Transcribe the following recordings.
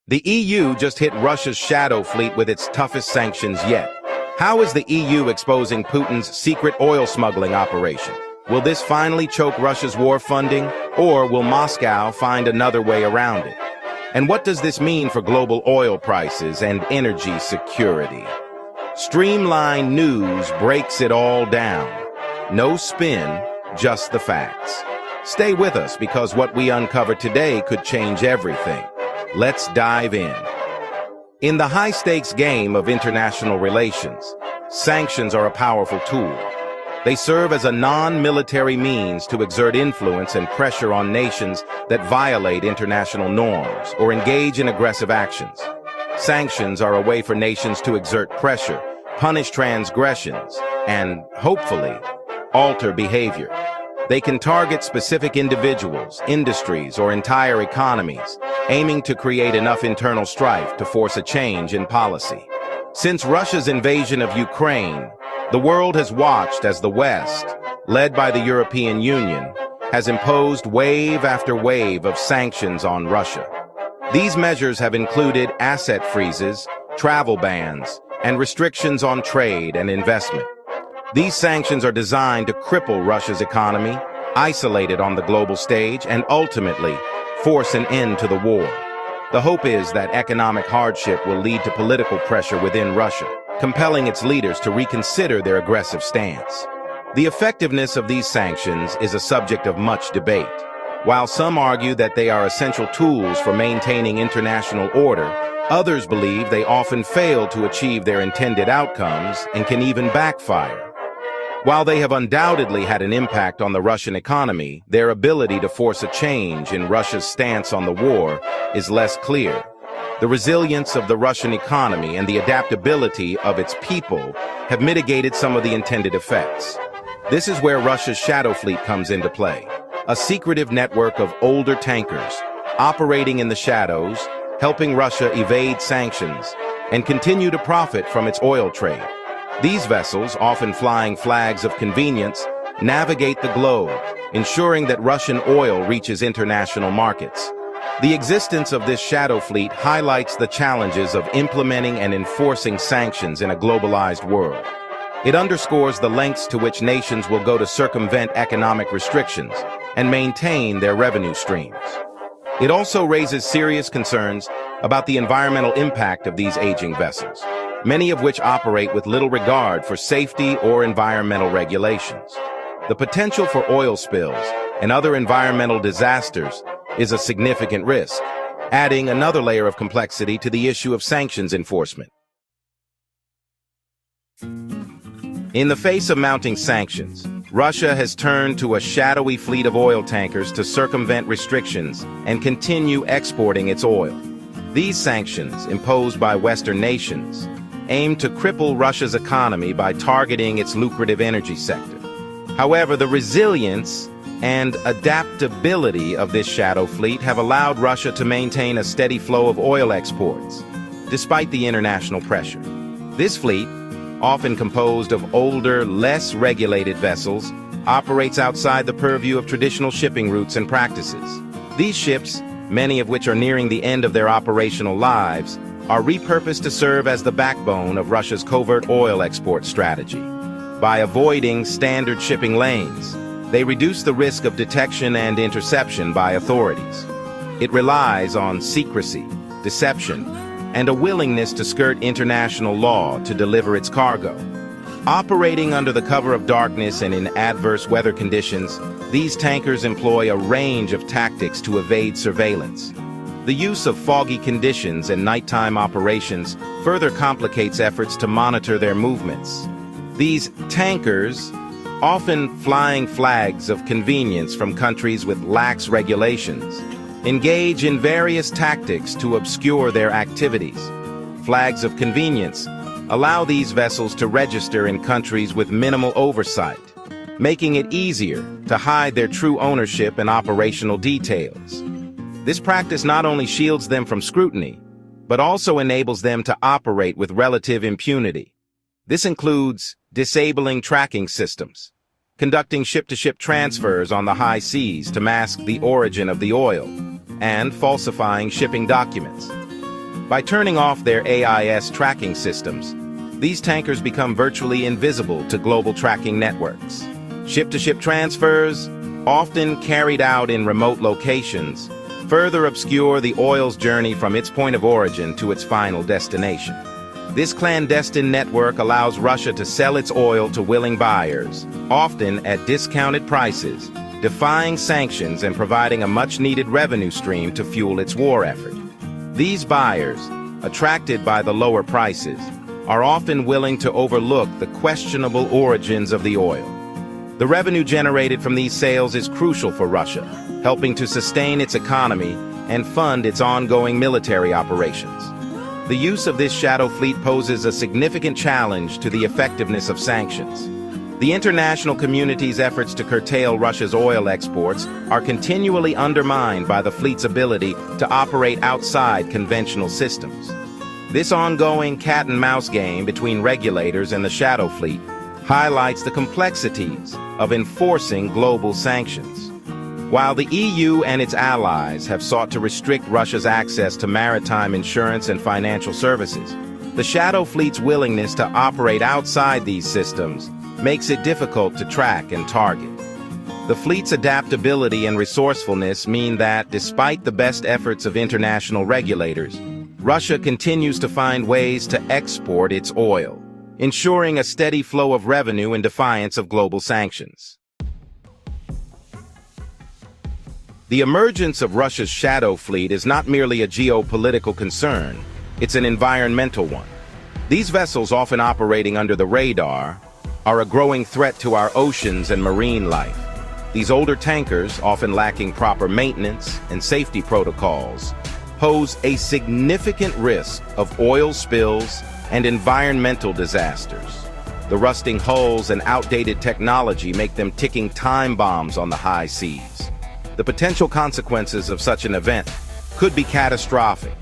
The EU just hit Russia's shadow fleet with its toughest sanctions yet. How is the EU exposing Putin's secret oil smuggling operation? Will this finally choke Russia's war funding, or will Moscow find another way around it? And what does this mean for global oil prices and energy security? Streamline News breaks it all down. No spin, just the facts. Stay with us because what we uncover today could change everything. Let's dive in. In the high-stakes game of international relations, sanctions are a powerful tool. They serve as a non-military means to exert influence and pressure on nations that violate international norms or engage in aggressive actions. Sanctions are a way for nations to exert pressure, punish transgressions, and, hopefully, alter behavior. They can target specific individuals, industries, or entire economies, aiming to create enough internal strife to force a change in policy. Since Russia's invasion of Ukraine, the world has watched as the West, led by the European Union, has imposed wave after wave of sanctions on Russia. These measures have included asset freezes, travel bans, and restrictions on trade and investment. These sanctions are designed to cripple Russia's economy, isolate it on the global stage, and ultimately force an end to the war. The hope is that economic hardship will lead to political pressure within Russia, compelling its leaders to reconsider their aggressive stance. The effectiveness of these sanctions is a subject of much debate. While some argue that they are essential tools for maintaining international order, others believe they often fail to achieve their intended outcomes and can even backfire. While they have undoubtedly had an impact on the Russian economy, their ability to force a change in Russia's stance on the war is less clear. The resilience of the Russian economy and the adaptability of its people have mitigated some of the intended effects. This is where Russia's shadow fleet comes into play, a secretive network of older tankers operating in the shadows, helping Russia evade sanctions and continue to profit from its oil trade. These vessels, often flying flags of convenience, navigate the globe, ensuring that Russian oil reaches international markets. The existence of this shadow fleet highlights the challenges of implementing and enforcing sanctions in a globalized world. It underscores the lengths to which nations will go to circumvent economic restrictions and maintain their revenue streams. It also raises serious concerns about the environmental impact of these aging vessels, many of which operate with little regard for safety or environmental regulations. The potential for oil spills and other environmental disasters is a significant risk, adding another layer of complexity to the issue of sanctions enforcement. In the face of mounting sanctions, Russia has turned to a shadowy fleet of oil tankers to circumvent restrictions and continue exporting its oil. These sanctions, imposed by Western nations, aim to cripple Russia's economy by targeting its lucrative energy sector. However, the resilience and adaptability of this shadow fleet have allowed Russia to maintain a steady flow of oil exports, despite the international pressure. This fleet, often composed of older, less regulated vessels, operates outside the purview of traditional shipping routes and practices. These ships, many of which are nearing the end of their operational lives, are repurposed to serve as the backbone of Russia's covert oil export strategy. By avoiding standard shipping lanes, they reduce the risk of detection and interception by authorities. It relies on secrecy, deception, and a willingness to skirt international law to deliver its cargo. Operating under the cover of darkness and in adverse weather conditions, these tankers employ a range of tactics to evade surveillance. The use of foggy conditions and nighttime operations further complicates efforts to monitor their movements. These tankers, often flying flags of convenience from countries with lax regulations, engage in various tactics to obscure their activities. Flags of convenience allow these vessels to register in countries with minimal oversight, making it easier to hide their true ownership and operational details. This practice not only shields them from scrutiny, but also enables them to operate with relative impunity. This includes disabling tracking systems, conducting ship-to-ship transfers on the high seas to mask the origin of the oil, and falsifying shipping documents. By turning off their AIS tracking systems, these tankers become virtually invisible to global tracking networks. Ship-to-ship transfers, often carried out in remote locations, further obscure the oil's journey from its point of origin to its final destination. This clandestine network allows Russia to sell its oil to willing buyers, often at discounted prices, defying sanctions and providing a much-needed revenue stream to fuel its war effort. These buyers, attracted by the lower prices, are often willing to overlook the questionable origins of the oil. The revenue generated from these sales is crucial for Russia, helping to sustain its economy and fund its ongoing military operations. The use of this shadow fleet poses a significant challenge to the effectiveness of sanctions. The international community's efforts to curtail Russia's oil exports are continually undermined by the fleet's ability to operate outside conventional systems. This ongoing cat-and-mouse game between regulators and the shadow fleet highlights the complexities of enforcing global sanctions. While the EU and its allies have sought to restrict Russia's access to maritime insurance and financial services, the shadow fleet's willingness to operate outside these systems makes it difficult to track and target. The fleet's adaptability and resourcefulness mean that, despite the best efforts of international regulators, Russia continues to find ways to export its oil, ensuring a steady flow of revenue in defiance of global sanctions. The emergence of Russia's shadow fleet is not merely a geopolitical concern, it's an environmental one. These vessels, often operating under the radar, are a growing threat to our oceans and marine life. These older tankers, often lacking proper maintenance and safety protocols, pose a significant risk of oil spills and environmental disasters. The rusting hulls and outdated technology make them ticking time bombs on the high seas. The potential consequences of such an event could be catastrophic,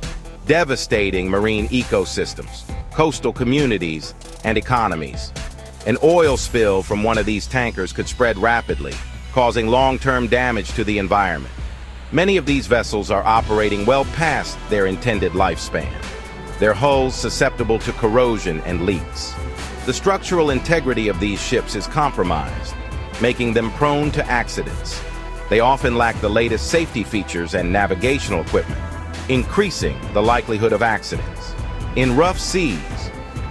devastating marine ecosystems, coastal communities, and economies. An oil spill from one of these tankers could spread rapidly, causing long-term damage to the environment. Many of these vessels are operating well past their intended lifespan, their hulls susceptible to corrosion and leaks. The structural integrity of these ships is compromised, making them prone to accidents. They often lack the latest safety features and navigational equipment, increasing the likelihood of accidents. In rough seas,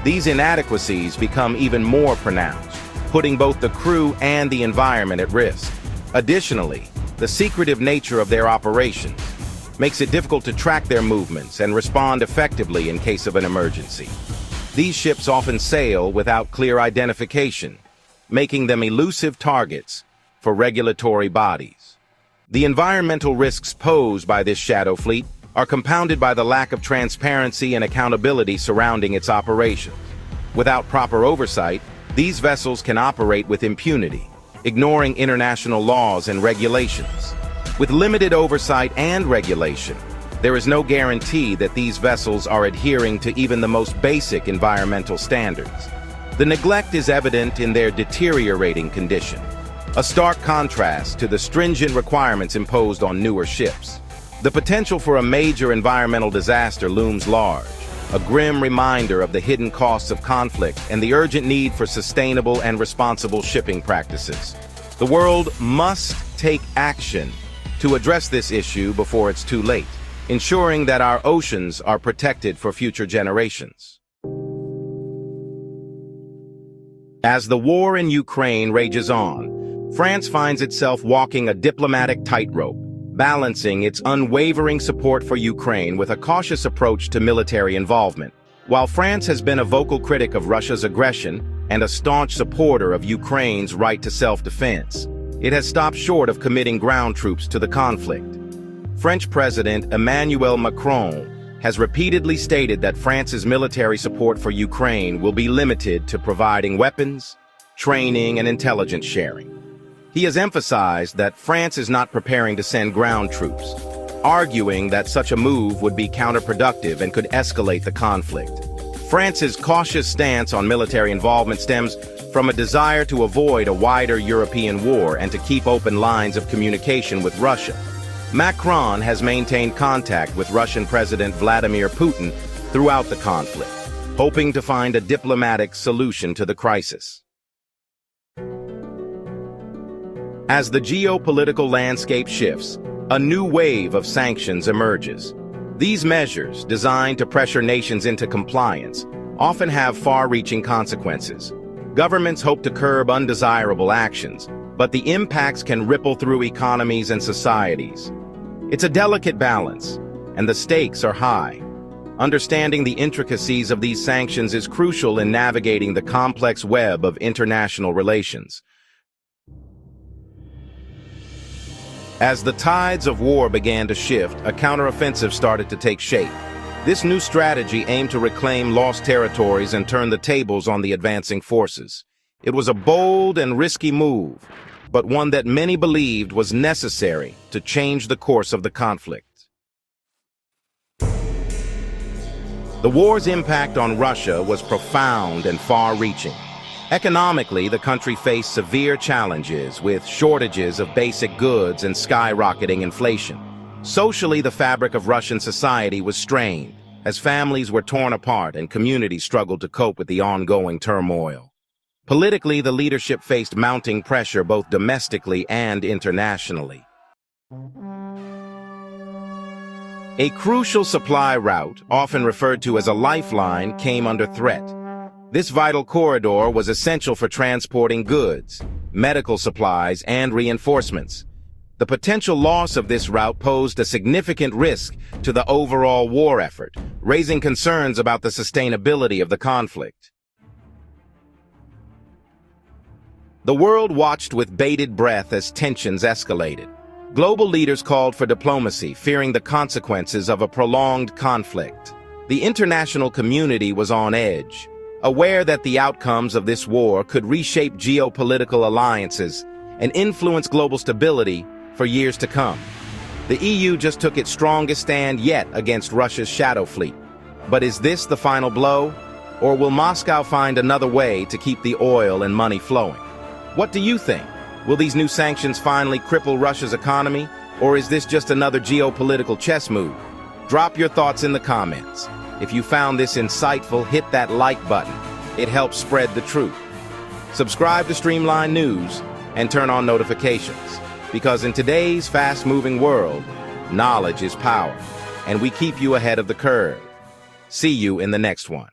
these inadequacies become even more pronounced, putting both the crew and the environment at risk. Additionally, the secretive nature of their operations makes it difficult to track their movements and respond effectively in case of an emergency. These ships often sail without clear identification, making them elusive targets for regulatory bodies. The environmental risks posed by this shadow fleet are compounded by the lack of transparency and accountability surrounding its operations. Without proper oversight, these vessels can operate with impunity, ignoring international laws and regulations. With limited oversight and regulation, there is no guarantee that these vessels are adhering to even the most basic environmental standards. The neglect is evident in their deteriorating condition, a stark contrast to the stringent requirements imposed on newer ships. The potential for a major environmental disaster looms large, a grim reminder of the hidden costs of conflict and the urgent need for sustainable and responsible shipping practices. The world must take action to address this issue before it's too late, ensuring that our oceans are protected for future generations. As the war in Ukraine rages on, France finds itself walking a diplomatic tightrope, balancing its unwavering support for Ukraine with a cautious approach to military involvement. While France has been a vocal critic of Russia's aggression and a staunch supporter of Ukraine's right to self-defense, it has stopped short of committing ground troops to the conflict. French President Emmanuel Macron has repeatedly stated that France's military support for Ukraine will be limited to providing weapons, training, and intelligence sharing. He has emphasized that France is not preparing to send ground troops, arguing that such a move would be counterproductive and could escalate the conflict. France's cautious stance on military involvement stems from a desire to avoid a wider European war and to keep open lines of communication with Russia. Macron has maintained contact with Russian President Vladimir Putin throughout the conflict, hoping to find a diplomatic solution to the crisis. As the geopolitical landscape shifts, a new wave of sanctions emerges. These measures, designed to pressure nations into compliance, often have far-reaching consequences. Governments hope to curb undesirable actions, but the impacts can ripple through economies and societies. It's a delicate balance, and the stakes are high. Understanding the intricacies of these sanctions is crucial in navigating the complex web of international relations. As the tides of war began to shift, a counteroffensive started to take shape. This new strategy aimed to reclaim lost territories and turn the tables on the advancing forces. It was a bold and risky move, but one that many believed was necessary to change the course of the conflict. The war's impact on Russia was profound and far-reaching. Economically, the country faced severe challenges with shortages of basic goods and skyrocketing inflation. Socially, the fabric of Russian society was strained, as families were torn apart and communities struggled to cope with the ongoing turmoil. Politically, the leadership faced mounting pressure both domestically and internationally. A crucial supply route, often referred to as a lifeline, came under threat. This vital corridor was essential for transporting goods, medical supplies, and reinforcements. The potential loss of this route posed a significant risk to the overall war effort, raising concerns about the sustainability of the conflict. The world watched with bated breath as tensions escalated. Global leaders called for diplomacy, fearing the consequences of a prolonged conflict. The international community was on edge, aware that the outcomes of this war could reshape geopolitical alliances and influence global stability for years to come. The EU just took its strongest stand yet against Russia's shadow fleet. But is this the final blow? Or will Moscow find another way to keep the oil and money flowing? What do you think? Will these new sanctions finally cripple Russia's economy? Or is this just another geopolitical chess move? Drop your thoughts in the comments. If you found this insightful, hit that like button. It helps spread the truth. Subscribe to Streamline News and turn on notifications, because in today's fast-moving world, knowledge is power, and we keep you ahead of the curve. See you in the next one.